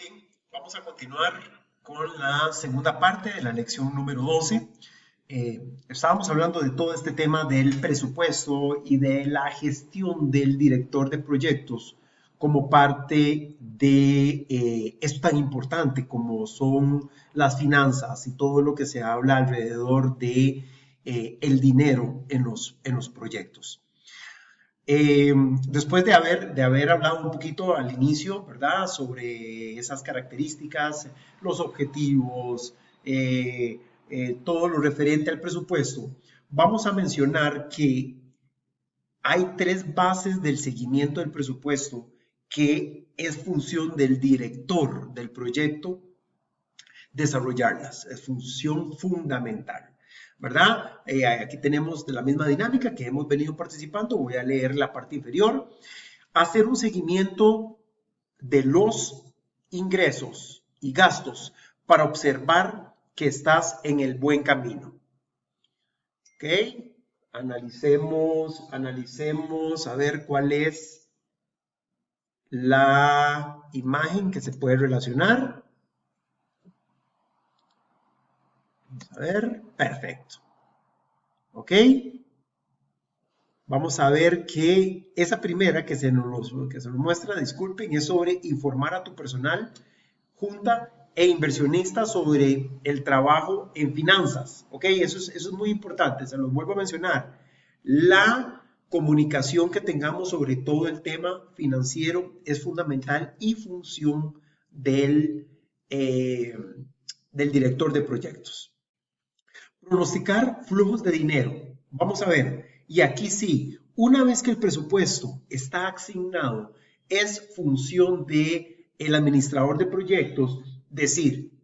bien, vamos a continuar con la segunda parte de la lección número 12. Estábamos hablando de todo este tema del presupuesto y de la gestión del director de proyectos como parte de esto tan importante como son las finanzas y todo lo que se habla alrededor de el dinero en los proyectos. Después de haber hablado un poquito al inicio, ¿verdad? Sobre esas características, los objetivos, todo lo referente al presupuesto, vamos a mencionar que hay tres bases del seguimiento del presupuesto que es función del director del proyecto desarrollarlas, es función fundamental. ¿Verdad? Aquí tenemos la misma dinámica que hemos venido participando. Voy a leer la parte inferior. Hacer un seguimiento de los ingresos y gastos para observar que estás en el buen camino. ¿Ok? Analicemos a ver cuál es la imagen que se puede relacionar. Vamos a ver, perfecto. ¿Ok? Vamos a ver que esa primera que se nos muestra, disculpen, es sobre informar a tu personal, junta e inversionista sobre el trabajo en finanzas. ¿Ok? Eso es muy importante, se los vuelvo a mencionar. La comunicación que tengamos sobre todo el tema financiero es fundamental y función del director de proyectos. Pronosticar flujos de dinero. Vamos a ver, y aquí sí, una vez que el presupuesto está asignado, es función del administrador de proyectos decir,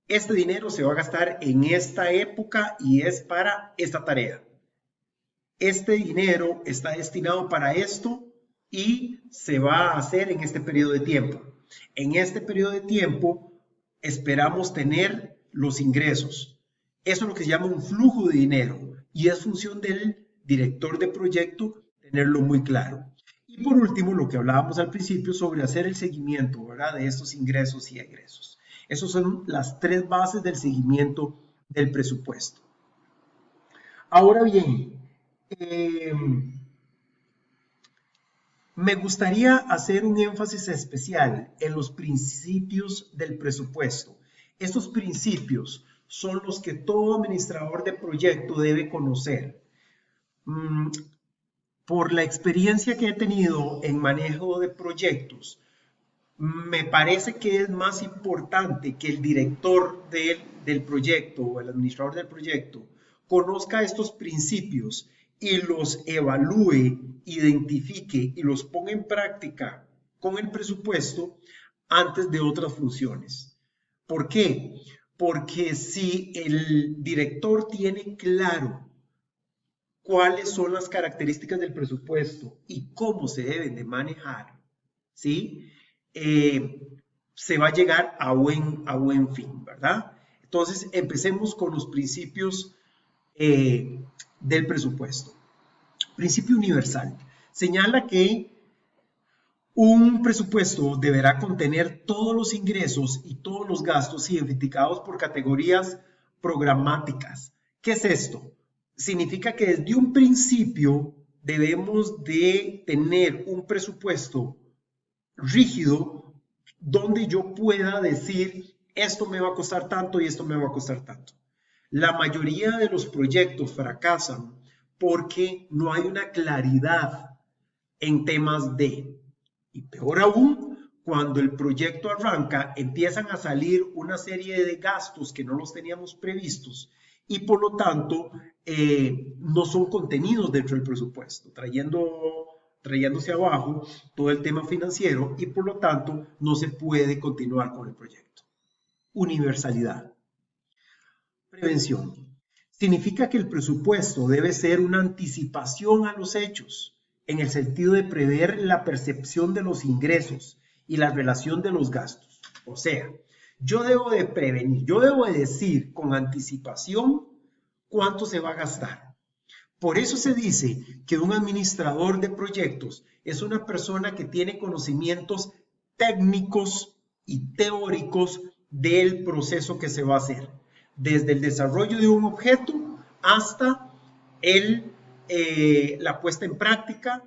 este dinero se va a gastar en esta época y es para esta tarea. Este dinero está destinado para esto y se va a hacer en este periodo de tiempo. En este periodo de tiempo esperamos tener los ingresos. Eso es lo que se llama un flujo de dinero y es función del director de proyecto tenerlo muy claro. Y por último, lo que hablábamos al principio sobre hacer el seguimiento, ¿verdad? De estos ingresos y egresos. Esas son las tres bases del seguimiento del presupuesto. Ahora bien, me gustaría hacer un énfasis especial en los principios del presupuesto. Estos principios son los que todo administrador de proyecto debe conocer. Por la experiencia que he tenido en manejo de proyectos, me parece que es más importante que el director del proyecto o el administrador del proyecto conozca estos principios y los evalúe, identifique y los ponga en práctica con el presupuesto antes de otras funciones. ¿Por qué? Porque si el director tiene claro cuáles son las características del presupuesto y cómo se deben de manejar, ¿sí? Se va a llegar a buen fin, ¿verdad? Entonces, empecemos con los principios del presupuesto. Principio universal. Señala que un presupuesto deberá contener todos los ingresos y todos los gastos identificados por categorías programáticas. ¿Qué es esto? Significa que desde un principio debemos de tener un presupuesto rígido donde yo pueda decir esto me va a costar tanto y esto me va a costar tanto. La mayoría de los proyectos fracasan porque no hay una claridad en temas de, y peor aún, cuando el proyecto arranca, empiezan a salir una serie de gastos que no los teníamos previstos y por lo tanto no son contenidos dentro del presupuesto, trayéndose abajo todo el tema financiero y por lo tanto no se puede continuar con el proyecto. Universalidad. Prevención. Significa que el presupuesto debe ser una anticipación a los hechos, en el sentido de prever la percepción de los ingresos y la relación de los gastos. O sea, yo debo de prevenir, yo debo de decir con anticipación cuánto se va a gastar. Por eso se dice que un administrador de proyectos es una persona que tiene conocimientos técnicos y teóricos del proceso que se va a hacer, desde el desarrollo de un objeto hasta la puesta en práctica.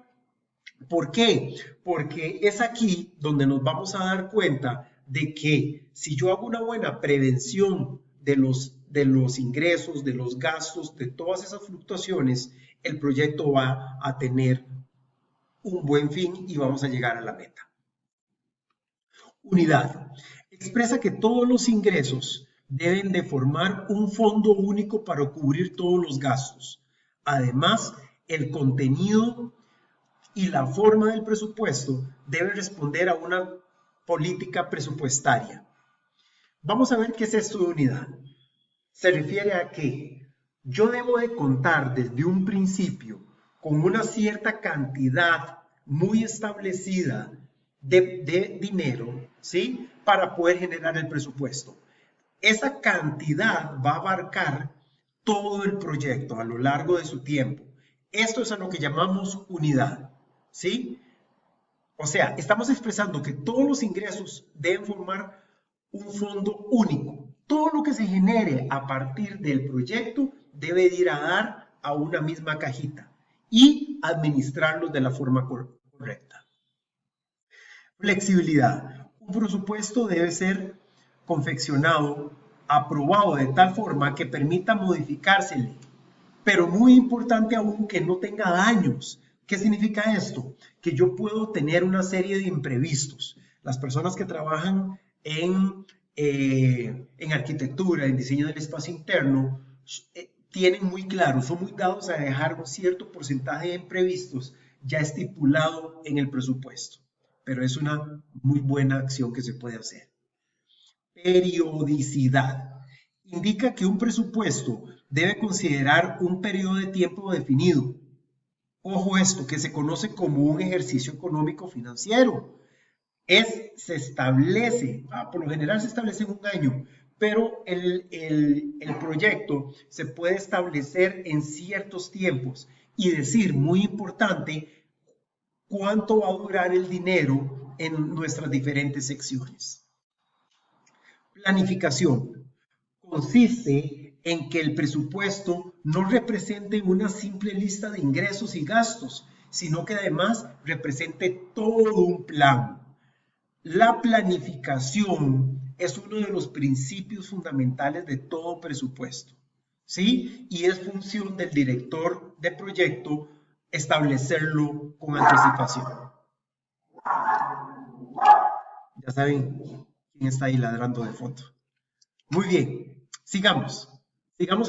¿Por qué? Porque es aquí donde nos vamos a dar cuenta de que si yo hago una buena prevención de los ingresos, de los gastos, de todas esas fluctuaciones, el proyecto va a tener un buen fin y vamos a llegar a la meta. Unidad. Expresa que todos los ingresos deben de formar un fondo único para cubrir todos los gastos. Además, el contenido y la forma del presupuesto debe responder a una política presupuestaria. Vamos a ver qué es esto de unidad. Se refiere a que yo debo de contar desde un principio con una cierta cantidad muy establecida de dinero, ¿sí? Para poder generar el presupuesto. Esa cantidad va a abarcar todo el proyecto a lo largo de su tiempo. Esto es a lo que llamamos unidad, ¿sí? O sea, estamos expresando que todos los ingresos deben formar un fondo único. Todo lo que se genere a partir del proyecto debe ir a dar a una misma cajita y administrarlos de la forma correcta. Flexibilidad. Un presupuesto debe ser confeccionado, aprobado de tal forma que permita modificársele, pero muy importante aún que no tenga daños. ¿Qué significa esto? Que yo puedo tener una serie de imprevistos. Las personas que trabajan en arquitectura, en diseño del espacio interno, tienen muy claro, son muy dados a dejar un cierto porcentaje de imprevistos ya estipulado en el presupuesto. Pero es una muy buena acción que se puede hacer. Periodicidad. Indica que un presupuesto debe considerar un periodo de tiempo definido. Ojo esto, que se conoce como un ejercicio económico financiero. Se establece, por lo general se establece en un año, pero el proyecto se puede establecer en ciertos tiempos y decir, muy importante, cuánto va a durar el dinero en nuestras diferentes secciones. Planificación. Consiste en que el presupuesto no represente una simple lista de ingresos y gastos, sino que además represente todo un plan. La planificación es uno de los principios fundamentales de todo presupuesto, ¿sí? Y es función del director de proyecto establecerlo con anticipación. Ya saben quién está ahí ladrando de fondo. Muy bien, sigamos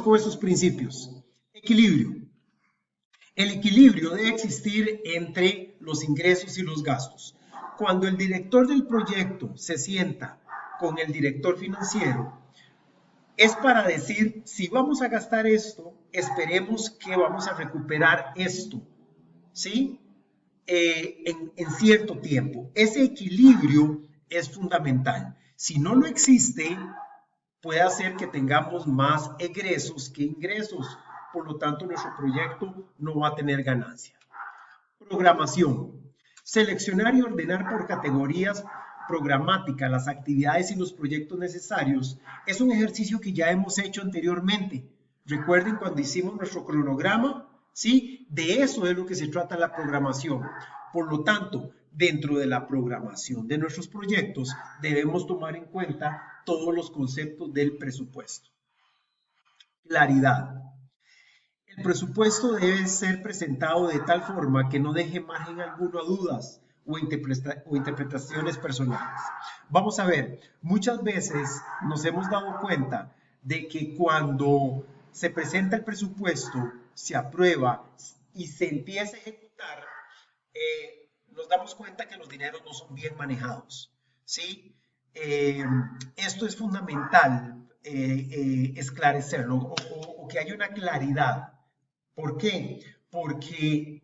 con esos principios. Equilibrio. El equilibrio debe existir entre los ingresos y los gastos. Cuando el director del proyecto se sienta con el director financiero, es para decir, si vamos a gastar esto, esperemos que vamos a recuperar esto, ¿sí? En cierto tiempo. Ese equilibrio es fundamental. Si no lo existe, puede hacer que tengamos más egresos que ingresos. Por lo tanto, nuestro proyecto no va a tener ganancia. Programación. Seleccionar y ordenar por categorías programáticas las actividades y los proyectos necesarios es un ejercicio que ya hemos hecho anteriormente. Recuerden cuando hicimos nuestro cronograma, ¿sí? De eso es lo que se trata la programación. Por lo tanto, dentro de la programación de nuestros proyectos debemos tomar en cuenta todos los conceptos del presupuesto. Claridad. El presupuesto debe ser presentado de tal forma que no deje margen alguno a dudas o interpretaciones personales. Vamos a ver, muchas veces nos hemos dado cuenta de que cuando se presenta el presupuesto, se aprueba y se empieza a ejecutar, nos damos cuenta que los dineros no son bien manejados, ¿sí? Esto es fundamental esclarecerlo o que haya una claridad. ¿Por qué? Porque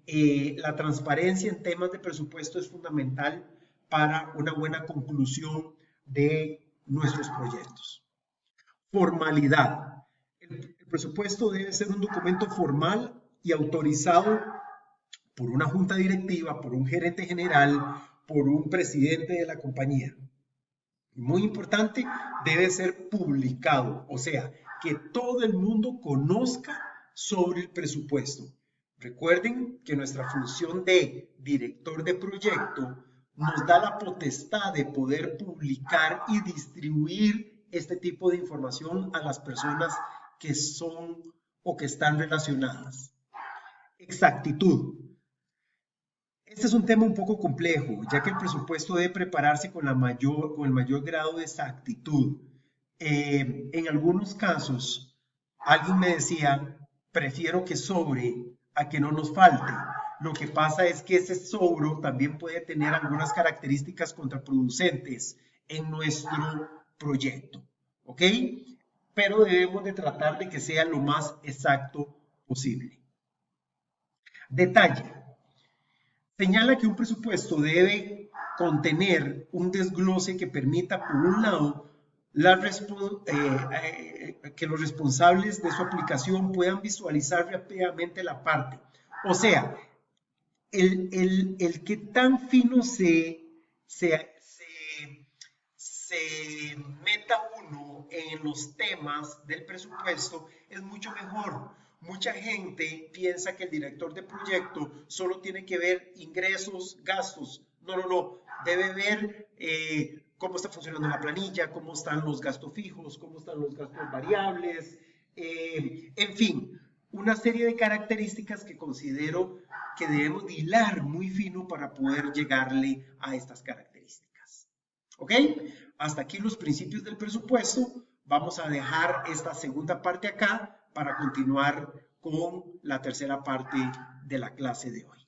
la transparencia en temas de presupuesto es fundamental para una buena conclusión de nuestros proyectos. Formalidad. El presupuesto debe ser un documento formal y autorizado por una junta directiva, por un gerente general, por un presidente de la compañía. Y muy importante, debe ser publicado, o sea, que todo el mundo conozca sobre el presupuesto. Recuerden que nuestra función de director de proyecto nos da la potestad de poder publicar y distribuir este tipo de información a las personas que son o que están relacionadas. Exactitud. Este es un tema un poco complejo, ya que el presupuesto debe prepararse con el mayor grado de exactitud. En algunos casos, alguien me decía, prefiero que sobre a que no nos falte. Lo que pasa es que ese sobro también puede tener algunas características contraproducentes en nuestro proyecto, ¿ok? Pero debemos de tratar de que sea lo más exacto posible. Detalle. Señala que un presupuesto debe contener un desglose que permita, por un lado, que los responsables de su aplicación puedan visualizar rápidamente la parte. O sea, el que tan fino se meta uno en los temas del presupuesto es mucho mejor. Mucha gente piensa que el director de proyecto solo tiene que ver ingresos, gastos. No, no, no. Debe ver cómo está funcionando la planilla, cómo están los gastos fijos, cómo están los gastos variables, en fin, una serie de características que considero que debemos de hilar muy fino para poder llegarle a estas características. ¿Ok? Hasta aquí los principios del presupuesto. Vamos a dejar esta segunda parte acá para continuar con la tercera parte de la clase de hoy.